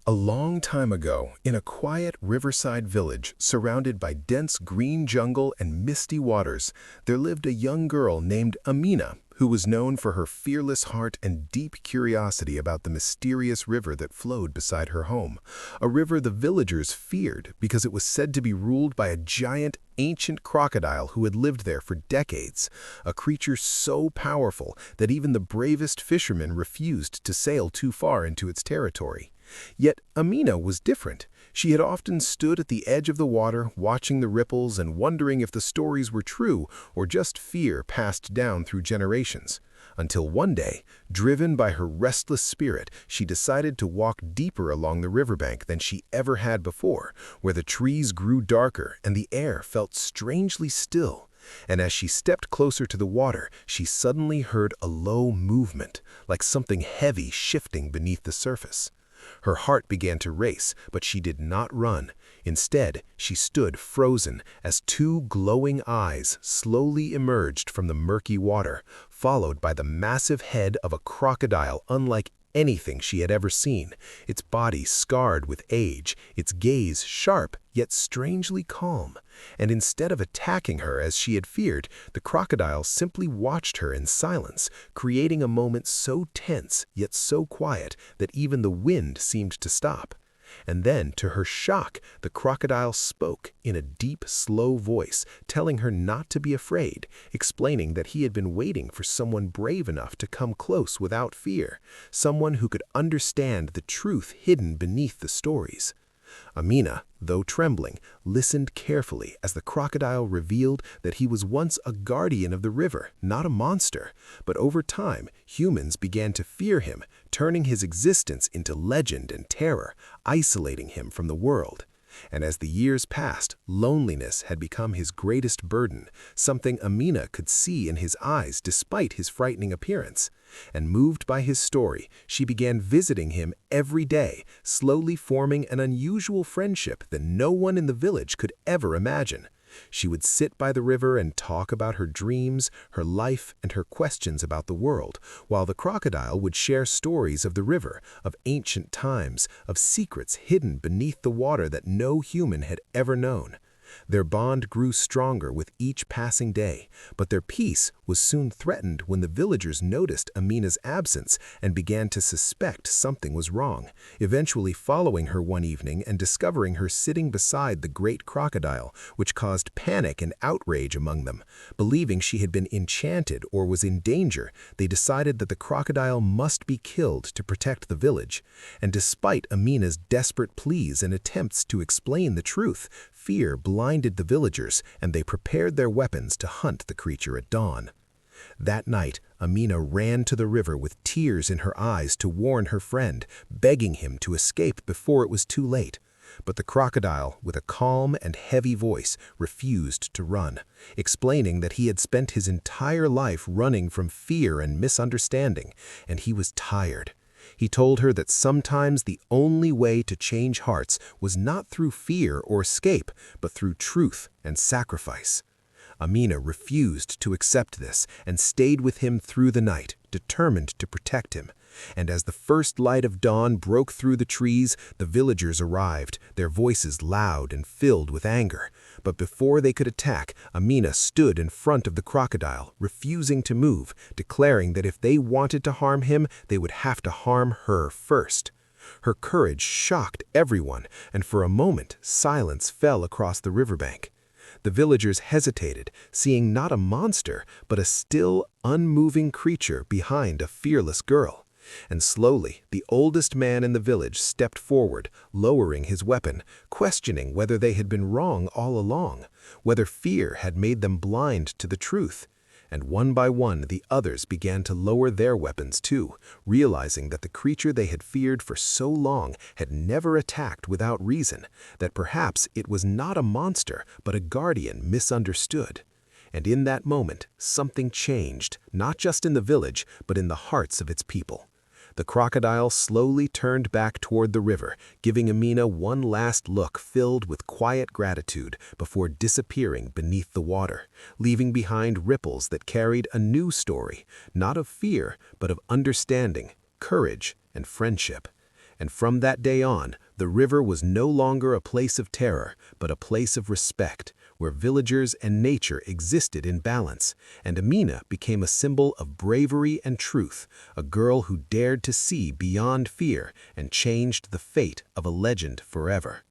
A long time ago, in a quiet riverside village surrounded by dense green jungle and misty waters, there lived a young girl named Amina, who was known for her fearless heart and deep curiosity about the mysterious river that flowed beside her home. A river the villagers feared because it was said to be ruled by a giant, ancient crocodile who had lived there for decades, a creature so powerful that even the bravest fishermen refused to sail too far into its territory. Yet Amina was different. She had often stood at the edge of the water, watching the ripples and wondering if the stories were true or just fear passed down through generations. Until one day, driven by her restless spirit, she decided to walk deeper along the riverbank than she ever had before, where the trees grew darker and the air felt strangely still. And as she stepped closer to the water, she suddenly heard a low movement, like something heavy shifting beneath the surface. Her heart began to race, but she did not run. Instead, she stood frozen as two glowing eyes slowly emerged from the murky water, followed by the massive head of a crocodile unlike anything she had ever seen, its body scarred with age, its gaze sharp yet strangely calm. And instead of attacking her as she had feared, the crocodile simply watched her in silence, creating a moment so tense yet so quiet that even the wind seemed to stop. And then, to her shock, the crocodile spoke in a deep, slow voice, telling her not to be afraid, explaining that he had been waiting for someone brave enough to come close without fear, someone who could understand the truth hidden beneath the stories. Amina, though trembling, listened carefully as the crocodile revealed that he was once a guardian of the river, not a monster. But over time, humans began to fear him, turning his existence into legend and terror, isolating him from the world. And as the years passed, loneliness had become his greatest burden, something Amina could see in his eyes despite his frightening appearance. And moved by his story, she began visiting him every day, slowly forming an unusual friendship that no one in the village could ever imagine. She would sit by the river and talk about her dreams, her life, and her questions about the world, while the crocodile would share stories of the river, of ancient times, of secrets hidden beneath the water that no human had ever known. Their bond grew stronger with each passing day, but their peace was soon threatened when the villagers noticed Amina's absence and began to suspect something was wrong, eventually following her one evening and discovering her sitting beside the great crocodile, which caused panic and outrage among them. Believing she had been enchanted or was in danger, they decided that the crocodile must be killed to protect the village. And despite Amina's desperate pleas and attempts to explain the truth, fear blinded the villagers, and they prepared their weapons to hunt the creature at dawn. That night, Amina ran to the river with tears in her eyes to warn her friend, begging him to escape before it was too late. But the crocodile, with a calm and heavy voice, refused to run, explaining that he had spent his entire life running from fear and misunderstanding, and he was tired. He told her that sometimes the only way to change hearts was not through fear or escape, but through truth and sacrifice. Amina refused to accept this and stayed with him through the night, determined to protect him. And as the first light of dawn broke through the trees, the villagers arrived, their voices loud and filled with anger. But before they could attack, Amina stood in front of the crocodile, refusing to move, declaring that if they wanted to harm him, they would have to harm her first. Her courage shocked everyone, and for a moment, silence fell across the riverbank. The villagers hesitated, seeing not a monster, but a still, unmoving creature behind a fearless girl. And slowly, the oldest man in the village stepped forward, lowering his weapon, questioning whether they had been wrong all along, whether fear had made them blind to the truth. And one by one, the others began to lower their weapons too, realizing that the creature they had feared for so long had never attacked without reason, that perhaps it was not a monster, but a guardian misunderstood. And in that moment, something changed, not just in the village, but in the hearts of its people. The crocodile slowly turned back toward the river, giving Amina one last look filled with quiet gratitude before disappearing beneath the water, leaving behind ripples that carried a new story, not of fear, but of understanding, courage, and friendship. And from that day on, the river was no longer a place of terror, but a place of respect, where villagers and nature existed in balance, and Amina became a symbol of bravery and truth, a girl who dared to see beyond fear and changed the fate of a legend forever.